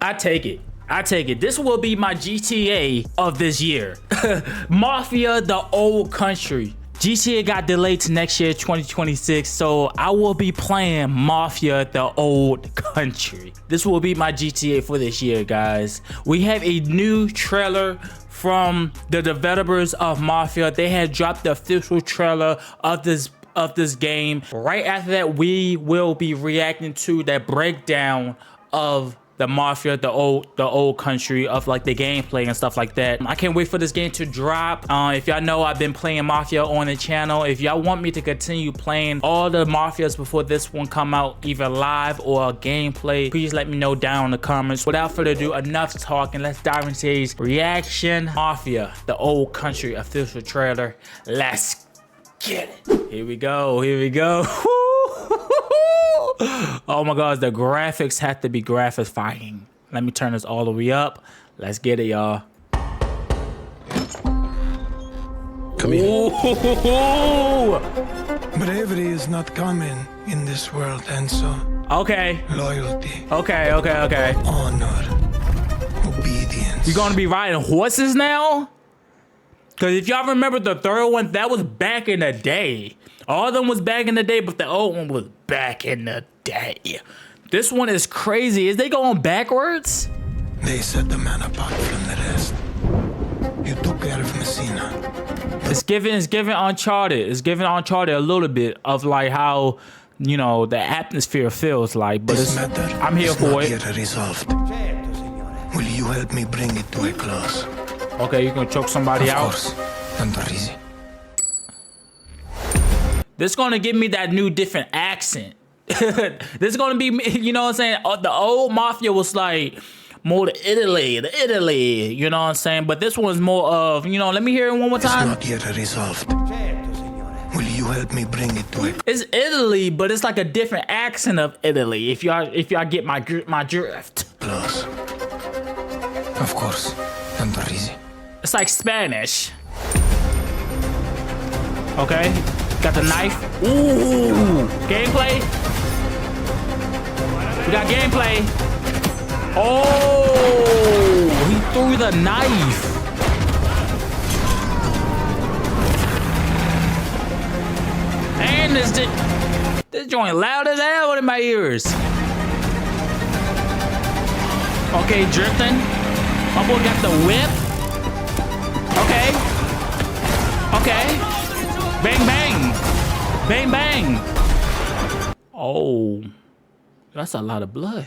I take it. I take it. This will be my GTA of this year. Mafia, the old country. GTA got delayed to next year, 2026, so I will be playing Mafia, the old country. This will be my GTA for this year, guys. We have a new trailer from the developers of Mafia. They had dropped the official trailer of this game. Right after that, we will be reacting to that breakdown of the Mafia, the old country, of like the gameplay and stuff like that. I can't wait for this game to drop. If y'all know, I've been playing Mafia on the channel. If y'all want me to continue playing all the Mafias before this one come out, either live or gameplay, please let me know down in the comments. Without further ado, enough talking. Let's dive into today's reaction. Mafia, the old country official trailer. Let's get it. Here we go. Here we go. Oh my gosh, the graphics have to be gratifying. Let me turn this all the way up. Let's get it, y'all. Come here. Bravery is not common in this world, and so Okay. loyalty, Okay. honor, obedience. You gonna be riding horses now? Cause if y'all remember the third one, that was back in the day. All of them was back in the day, but the old one was back in the day. This one is crazy. Is they going backwards? They set the man apart from the rest. You took care of Messina. It's giving Uncharted. It's giving Uncharted a little bit of like how, you know, the atmosphere feels like. But This it's, matter I'm here is for not it. yet resolved. Will you help me bring it to a close? Okay, you gonna choke somebody Of out? course, Tanto easy. This gonna give me that new different accent. This gonna be, you know what I'm saying? The old Mafia was like more the Italy, you know what I'm saying? But this one's more of, you know, let me hear it one more It's time. not yet resolved. Will you help me bring it to a It's Italy, but it's like a different accent of Italy. If y'all get my drift. close? Of course, Tanto easy. It's like Spanish. Okay, got the knife. Ooh, gameplay. We got gameplay. Oh, he threw the knife. And this joint loud as hell in my ears. Okay, drifting. My boy got the whip. Okay. Okay. Bang, bang. Bang, bang. Oh, that's a lot of blood.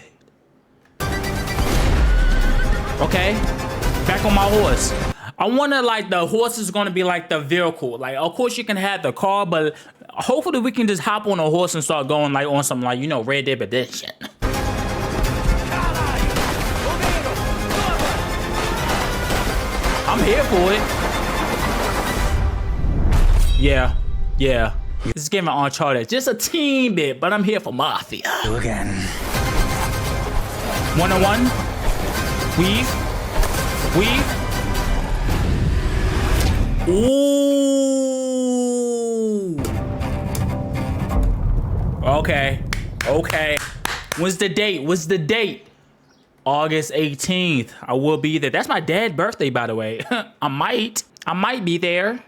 Okay. Back on my horse. I wonder, like, the horse is going to be like the vehicle. Like, of course you can have the car, but hopefully we can just hop on a horse and start going, like, on some, like, you know, Red Dead Redemption. I'm here for it. Yeah. This is giving Uncharted just a teeny bit, but I'm here for Mafia. Again. 1-on-1. Weave. Ooh. Okay. What's the date? August 18th. I will be there. That's my dad's birthday, by the way. I might be there.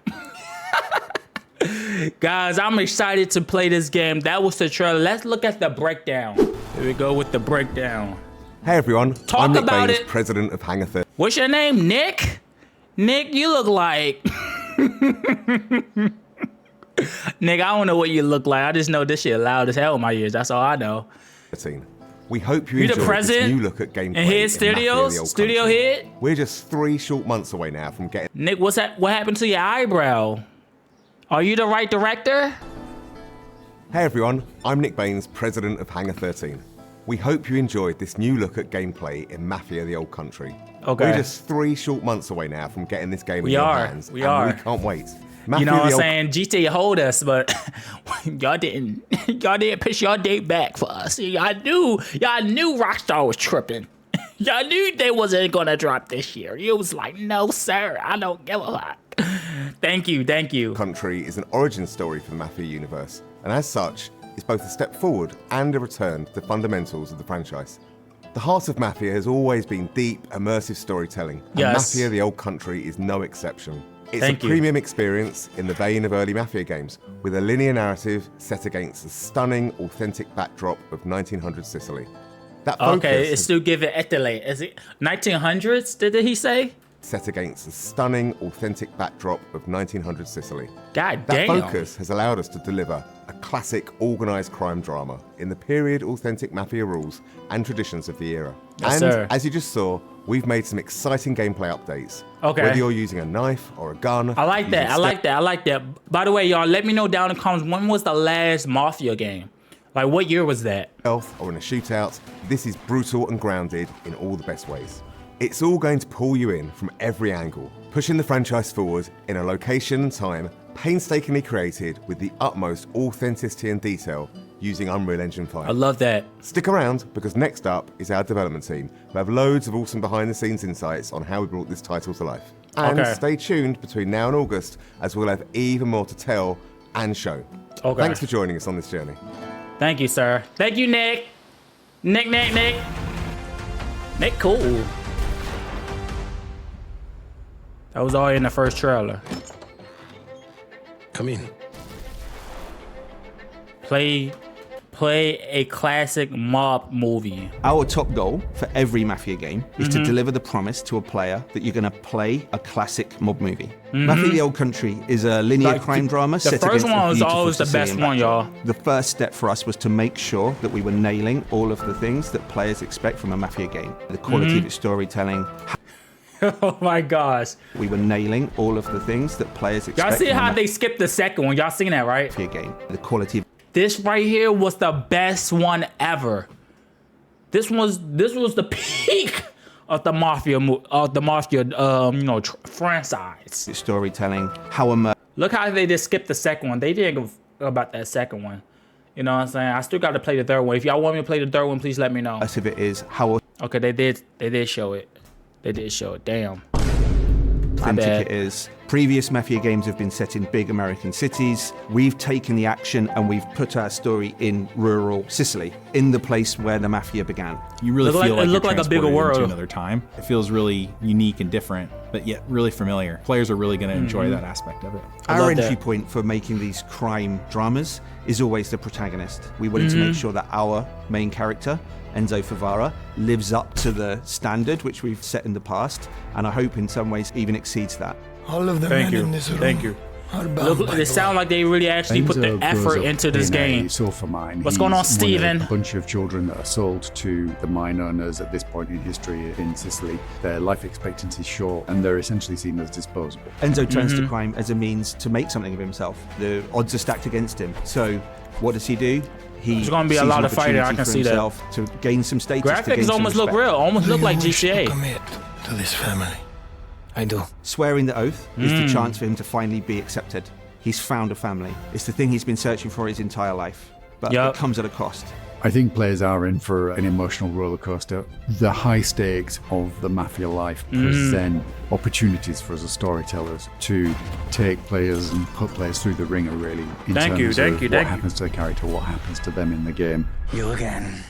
Guys, I'm excited to play this game. That was the trailer. Let's look at the breakdown. Here we go with the breakdown. Hey everyone, Talk I'm Nick about Baines, it. president of Hangar 30. What's your name, Nick? Nick, you look like... Nick, I don't know what you look like. I just know this shit loud as hell in my ears. That's all I know. We hope you You the enjoy this president? new look at gameplay And head in Mafia: studios? The Old Studio Country. head? We're just 3 short months away now from getting... Nick, what's that? What happened to your eyebrow? Are you the right director? Hey everyone, I'm Nick Baines, president of Hangar 13. We hope you enjoyed this new look at gameplay in Mafia: The Old Country. Okay. We're just 3 short months away now from getting this game in We your are. hands. We and are. we can't wait. You Mafia: know what I'm The Old saying? GTA hold us, but y'all didn't push your date back for us. Y'all knew Rockstar was tripping. Y'all knew they wasn't gonna drop this year. You was like, no sir, I don't give a fuck. Thank you. Country is an origin story for the Mafia universe, and as such, it's both a step forward and a return to the fundamentals of the franchise. The heart of Mafia has always been deep, immersive storytelling, and Yes. Mafia: The Old Country is no exception. It's Thank a you. premium experience in the vein of early Mafia games, with a linear narrative set against the stunning, authentic backdrop of 1900 Sicily. That focus Okay, it's has still giving Italy. Is it 1900s? Did he say? set against the stunning, authentic backdrop of 1900 Sicily. God That damn. focus has allowed us to deliver a classic organised crime drama in the period authentic Mafia rules and traditions of the era. Yes, and sir. as you just saw, we've made some exciting gameplay updates. Okay. Whether you're using a knife or a gun. I like that. I like that. I like that. By the way, y'all, let me know down in the comments, when was the last Mafia game? Like, what year was that? Stealth or in a shootout, this is brutal and grounded in all the best ways. It's all going to pull you in from every angle, pushing the franchise forward in a location and time painstakingly created with the utmost authenticity and detail using Unreal Engine 5. I love that. Stick around, because next up is our development team, who have loads of awesome behind-the-scenes insights on how we brought this title to life. And Okay. stay tuned between now and August, as we'll have even more to tell and show. Okay. Thanks for joining us on this journey. Thank you, sir. Thank you, Nick. Nick. Nick, cool. That was all in the first trailer. Come in. Play a classic mob movie. Our top goal for every Mafia game is to deliver the promise to a player that you're going to play a classic mob movie. Mafia: The Old Country is a linear Like, crime drama the set first against one a was beautiful always the best Sicilian one, backdrop. y'all. The first step for us was to make sure that we were nailing all of the things that players expect from a Mafia game. The quality of its storytelling. Oh my gosh. We were nailing all of the things that players expect Y'all see from a how they skipped the second one? Y'all seen that, right? Mafia game. The quality of This right here was the best one ever. This was the peak of the Mafia franchise. its storytelling, how immersive Look how they just skipped the second one. They didn't give about that second one. You know what I'm saying? I still got to play the third one. If y'all want me to play the third one, please let me know. it is, how Okay, they did show it. They did show it. Damn. My authentic bad. it is. Previous Mafia games have been set in big American cities. We've taken the action and we've put our story in rural Sicily, in the place where the Mafia began. You really Look feel like- it like looked you're like a bigger transported into world. another time. It feels really unique and different, but yet really familiar. Players are really going to enjoy that aspect of it. I Our love entry that. point for making these crime dramas is always the protagonist. We wanted to make sure that our main character, Enzo Favara, lives up to the standard which we've set in the past, and I hope in some ways even exceeds that. All of the Thank men you. in this room Thank you. are bound Look, by it sounds like they really actually put the Enzo grows effort up into this in a game. sulfur mine. What's going on, He's one of Steven? A bunch of children that are sold to the mine owners at this point in history in Sicily. Their life expectancy is short, and they're essentially seen as disposable. Enzo turns to crime as a means to make something of himself. The odds are stacked against him. So what does he do? There's gonna be a sees lot an of fighting, I opportunity can for see that. himself to gain some status. to gain Graphics some almost look respect. real. Almost look like Do you wish to GTA. commit to this family? I do. Swearing the oath is the chance for him to finally be accepted. He's found a family. It's the thing he's been searching for his entire life, but Yup. it comes at a cost. I think players are in for an emotional roller coaster. The high stakes of the Mafia life present opportunities for us as storytellers to take players and put players through the ringer, really, in Thank you, terms thank of you, what thank you. happens to the character, what happens to them in the game. You again.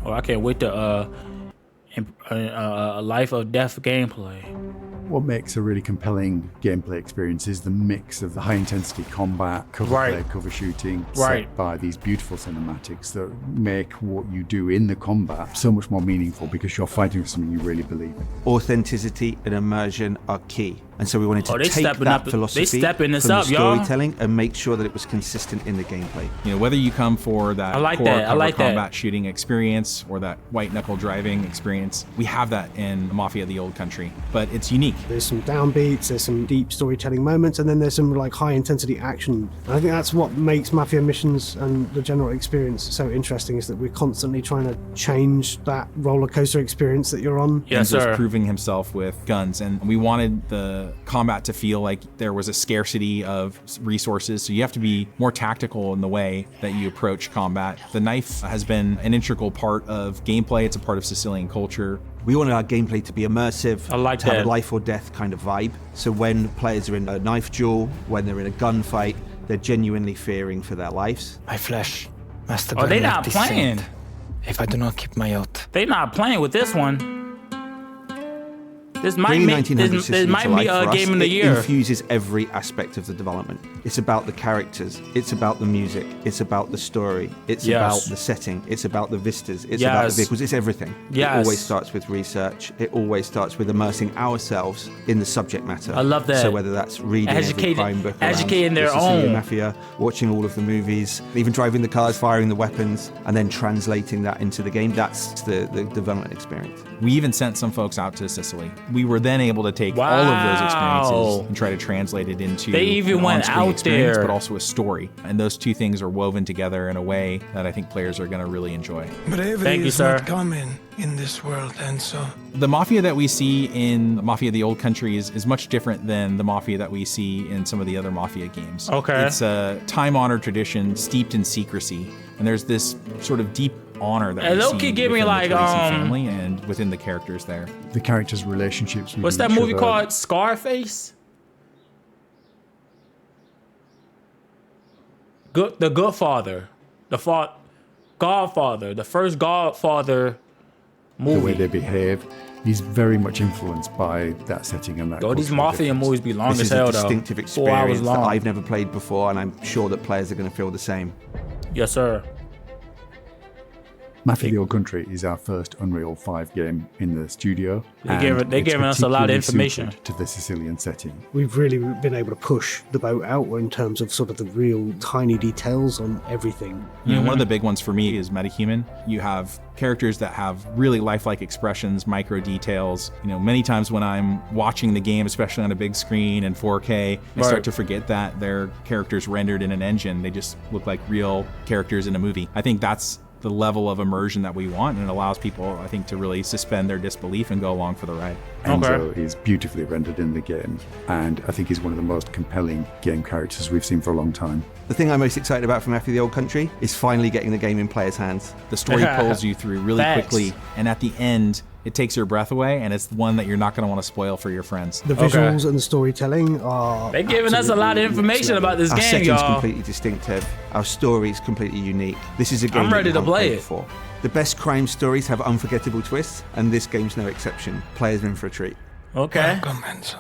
Oh, I can't wait to life or death gameplay. What makes a really compelling gameplay experience is the mix of the high-intensity combat, cover Right. play, cover shooting, Right. set by these beautiful cinematics that make what you do in the combat so much more meaningful because you're fighting for something you really believe in. Authenticity and immersion are key. And so we wanted to Oh, they take stepping that up- they philosophy stepping this from up, the y'all. storytelling and make sure that it was consistent in the gameplay. You know, whether you come for that I like core that, I cover like that. combat shooting experience or that white knuckle driving experience, we have that in Mafia: The Old Country, but it's unique. There's some downbeats, there's some deep storytelling moments, and then there's some like high intensity action. And I think that's what makes Mafia missions and the general experience so interesting, is that we're constantly trying to change that roller coaster experience that you're on. Yes, Enzo's sir. proving himself with guns, and we wanted the combat to feel like there was a scarcity of resources, so you have to be more tactical in the way that you approach combat. The knife has been an integral part of gameplay. It's a part of Sicilian culture. We wanted our gameplay to be immersive, I like to have that. a life or death kind of vibe. So when players are in a knife duel, when they're in a gunfight, they're genuinely fearing for their lives. My flesh must Oh, they burn not like the playing. saint. if I do not keep my oath. They not playing with this one. This might Bringing be 1900 this Sicily might to be life a for us, game of the it year. infuses every aspect of the development. It's about the characters, it's about the music, it's about the story, it's about the setting, it's about the vistas, it's about the vehicles, it's everything. Yes. It always starts with research, it always starts with immersing ourselves in the subject matter. I love that. So whether that's reading every crime book around educating their the Sicilian own Mafia, watching all of the movies, even driving the cars, firing the weapons, and then translating that into the game, that's the development experience. We even sent some folks out to Sicily. We were then able to take all of those experiences and try to translate it into They even an went on-screen out experience, there. but also a story. And those two things are woven together in a way that I think players are going to really enjoy. Bravery Thank you, is sir. not common in this world, and so The Mafia that we see in Mafia the Old Country is much different than the Mafia that we see in some of the other Mafia games. Okay. It's a time-honored tradition steeped in secrecy. And there's this sort of deep honor that we low-key see give me within like, the Tracy family and within the characters there. The characters' relationships with What's that each movie other. called? Scarface? The Godfather. Godfather. The first Godfather movie. The way they behave. He's very much influenced by that setting and that. Yo, these cultural Mafia difference. movies be long This as is a hell though. distinctive 4 hours experience that long. I've never played before, and I'm sure that players are going to feel the same. Yes, sir. Mafia the Old Country is our first Unreal 5 game in the studio. They giving us a lot of particularly information. suited to the Sicilian setting. We've really been able to push the boat out in terms of sort of the real tiny details on everything. You know, one of the big ones for me is metahuman. You have characters that have really lifelike expressions, micro details. You know, many times when I'm watching the game, especially on a big screen in 4K, I start to forget that they're characters rendered in an engine. They just look like real characters in a movie. I think that's the level of immersion that we want, and it allows people, I think, to really suspend their disbelief and go along for the ride. Enzo is beautifully rendered in the game, and I think he's one of the most compelling game characters we've seen for a long time. The thing I'm most excited about from Mafia the Old Country is finally getting the game in players' hands. The story pulls you through really quickly, and at the end, it takes your breath away, and it's one that you're not going to want to spoil for your friends. The visuals and the storytelling are. They're giving us a lot of information about this Our game, setting's y'all. completely distinctive. Our story's completely unique. This is a game I'm ready that to you haven't play played it. before. The best crime stories have unforgettable twists, and this game's no exception. Players are in for a treat. Okay. welcome, Enzo.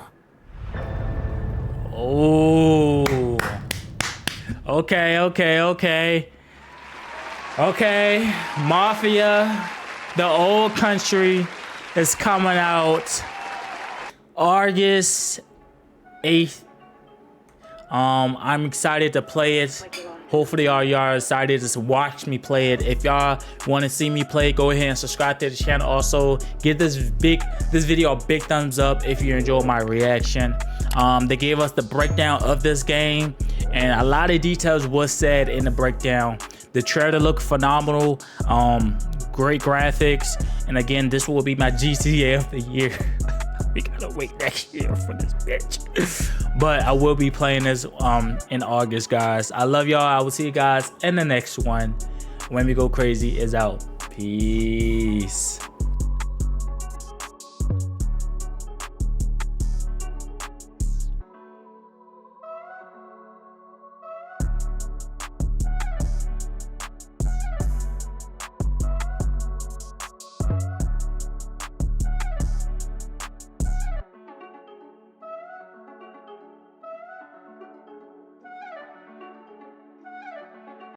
Oh. Okay. Mafia, the Old Country is coming out August 8th. I'm excited to play it. Hopefully all y'all are excited to watch me play it. If y'all want to see me play, go ahead and subscribe to the channel. Also, give this video a big thumbs up if you enjoyed my reaction. They gave us the breakdown of this game, and a lot of details was said in the breakdown. The trailer looked phenomenal. Great graphics, and again, this will be my GTA of the year. We gotta wait next year for this bitch. But I will be playing this in August, guys. I love y'all. I will see you guys in the next one. WhammyGoCrazy is out. Peace.